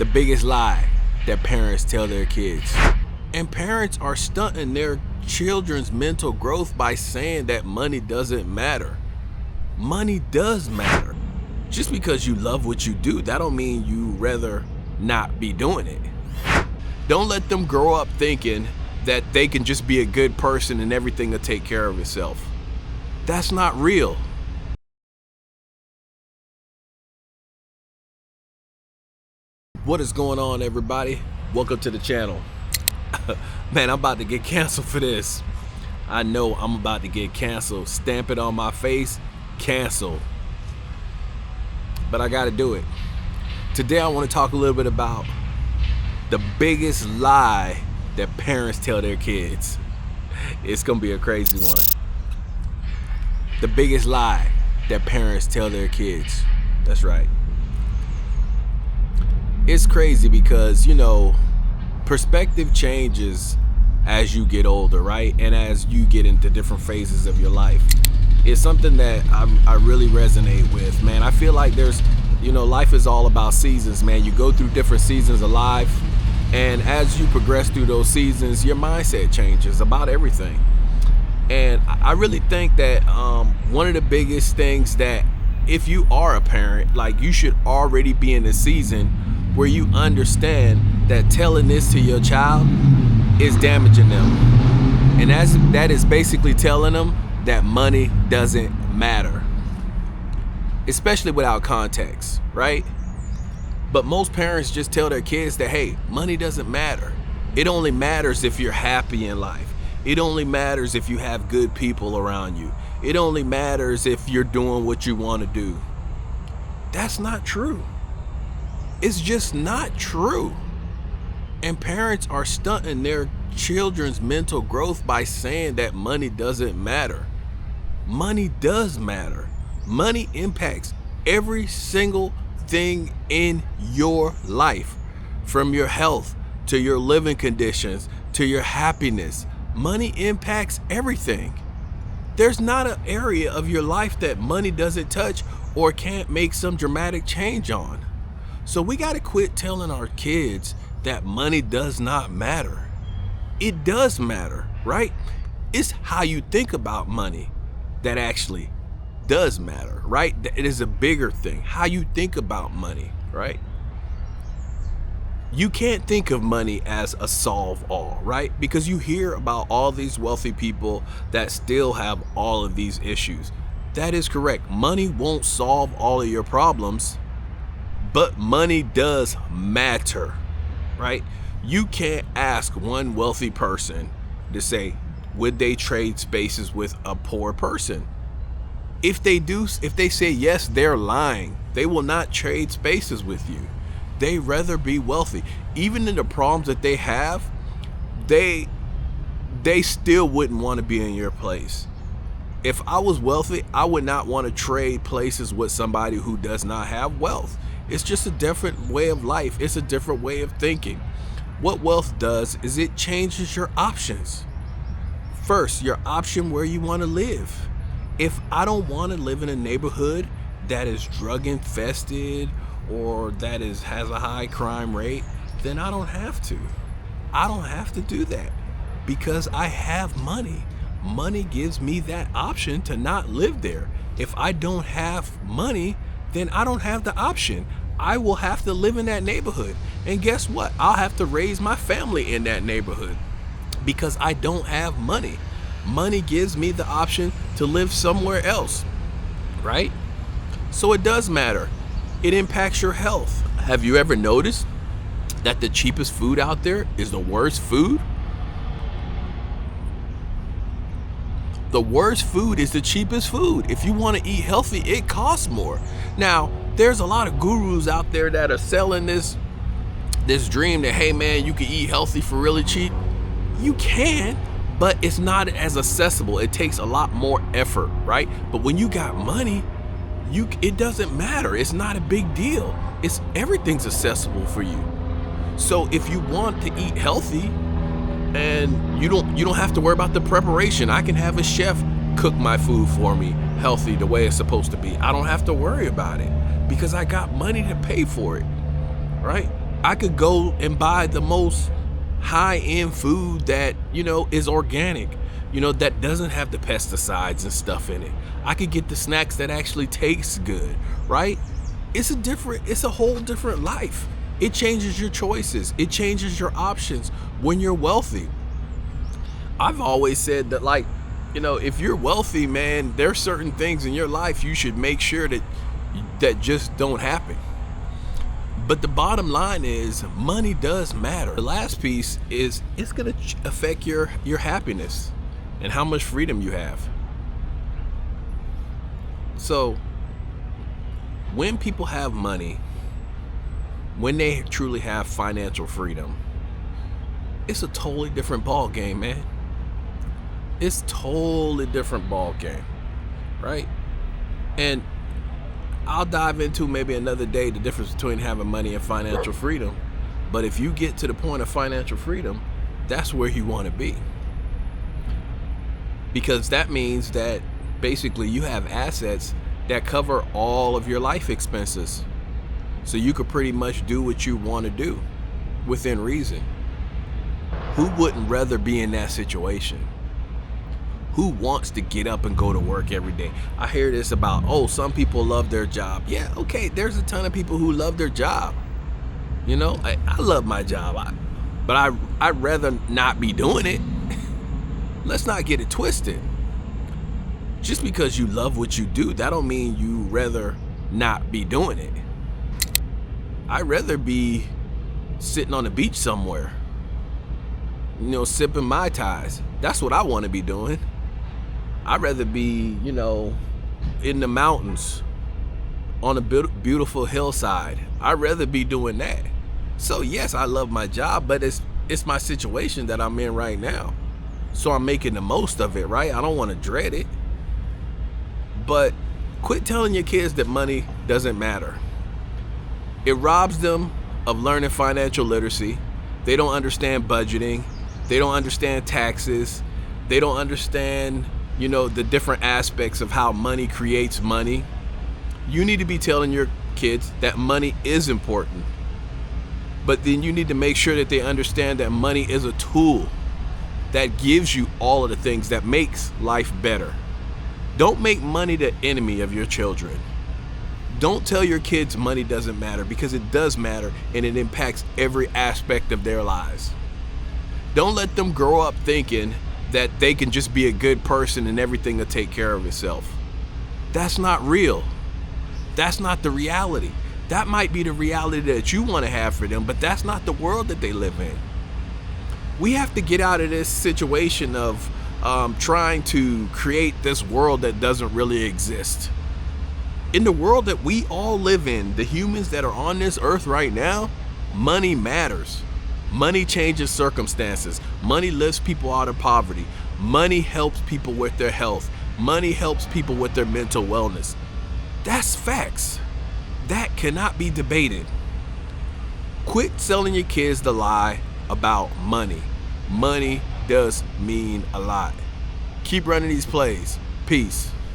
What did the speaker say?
the biggest lie that parents tell their kids. And parents are stunting their children's mental growth by saying that money doesn't matter. Money does matter. Just because you love what you do, that don't mean you rather not be doing it. Don't let them grow up thinking that they can just be a good person and everything will take care of itself. That's not real. What is going on, everybody? Welcome to the channel. Man, I'm about to get canceled for this. I know I'm about to get canceled. Stamp it on my face, cancel. But I gotta do it. Today I want to talk a little bit about the biggest lie that parents tell their kids. It's gonna be a crazy one. The biggest lie that parents tell their kids. That's right. It's crazy because, perspective changes as you get older, right? And as you get into different phases of your life. It's something that I really resonate with, man. I feel like life is all about seasons, man. You go through different seasons of life, and as you progress through those seasons, your mindset changes about everything. And I really think that one of the biggest things that if you are a parent, like, you should already be in a season where you understand that telling this to your child is damaging them. And that is basically telling them that money doesn't matter, especially without context, right? But most parents just tell their kids that, hey, money doesn't matter. It only matters if you're happy in life. It only matters if you have good people around you. It only matters if you're doing what you want to do. That's not true. It's just not true. And parents are stunting their children's mental growth by saying that money doesn't matter. Money does matter. Money impacts every single thing in your life, from your health to your living conditions to your happiness. Money impacts everything. There's not an area of your life that money doesn't touch or can't make some dramatic change on. So we got to quit telling our kids that money does not matter. It does matter, right? It's how you think about money that actually does matter, right? It is a bigger thing, how you think about money, right? You can't think of money as a solve all, right? Because you hear about all these wealthy people that still have all of these issues. That is correct. Money won't solve all of your problems, but money does matter, right? You can't ask one wealthy person to say, would they trade spaces with a poor person? If they say yes, they're lying. They will not trade spaces with you. They rather be wealthy. Even in the problems that they have, they still wouldn't want to be in your place. If I was wealthy, I would not want to trade places with somebody who does not have wealth. It's just a different way of life. It's a different way of thinking. What wealth does is it changes your options. First, your option where you want to live. If I don't want to live in a neighborhood that is drug infested or that has a high crime rate, then I don't have to. I don't have to do that because I have money. Money gives me that option to not live there. If I don't have money, then I don't have the option. I will have to live in that neighborhood. And guess what? I'll have to raise my family in that neighborhood because I don't have money. Money gives me the option to live somewhere else, right? So it does matter. It impacts your health. Have you ever noticed that the cheapest food out there is the worst food? The worst food is the cheapest food. If you want to eat healthy, it costs more. Now, there's a lot of gurus out there that are selling this dream that, hey man, you can eat healthy for really cheap. You can, but it's not as accessible. It takes a lot more effort, right? But when you got money, it doesn't matter. It's not a big deal. Everything's accessible for you. So if you want to eat healthy, and you don't have to worry about the preparation. I can have a chef cook my food for me healthy the way it's supposed to be. I don't have to worry about it because I got money to pay for it, right? I could go and buy the most high-end food that, is organic, that doesn't have the pesticides and stuff in it. I could get the snacks that actually taste good, right? It's a whole different life. It changes your choices. It changes your options when you're wealthy. I've always said that, like, if you're wealthy, man, there's certain things in your life you should make sure that just don't happen. But the bottom line is money does matter. The last piece is it's going to affect your happiness and how much freedom you have. So when people have money, when they truly have financial freedom, it's a totally different ball game, man. It's totally different ball game, right? And I'll dive into maybe another day the difference between having money and financial freedom. But if you get to the point of financial freedom, that's where you want to be. Because that means that basically you have assets that cover all of your life expenses. So you could pretty much do what you want to do within reason. Who wouldn't rather be in that situation? Who wants to get up and go to work every day? I hear this about, some people love their job. Yeah, okay, there's a ton of people who love their job. I love my job, but I'd rather not be doing it. Let's not get it twisted. Just because you love what you do, that don't mean you rather not be doing it. I'd rather be sitting on the beach somewhere, sipping Mai Tais. That's what I want to be doing. I'd rather be, in the mountains on a beautiful hillside. I'd rather be doing that. So yes, I love my job, but it's my situation that I'm in right now. So I'm making the most of it, right? I don't want to dread it. But quit telling your kids that money doesn't matter. It robs them of learning financial literacy. They don't understand budgeting. They don't understand taxes. They don't understand, the different aspects of how money creates money. You need to be telling your kids that money is important. But then you need to make sure that they understand that money is a tool that gives you all of the things that makes life better. Don't make money the enemy of your children. Don't tell your kids money doesn't matter, because it does matter and it impacts every aspect of their lives. Don't let them grow up thinking that they can just be a good person and everything will take care of itself. That's not real. That's not the reality. That might be the reality that you want to have for them, but that's not the world that they live in. We have to get out of this situation of trying to create this world that doesn't really exist. In the world that we all live in, the humans that are on this earth right now, money matters. Money changes circumstances. Money lifts people out of poverty. Money helps people with their health. Money helps people with their mental wellness. That's facts. That cannot be debated. Quit selling your kids the lie about money. Money does mean a lot. Keep running these plays. Peace.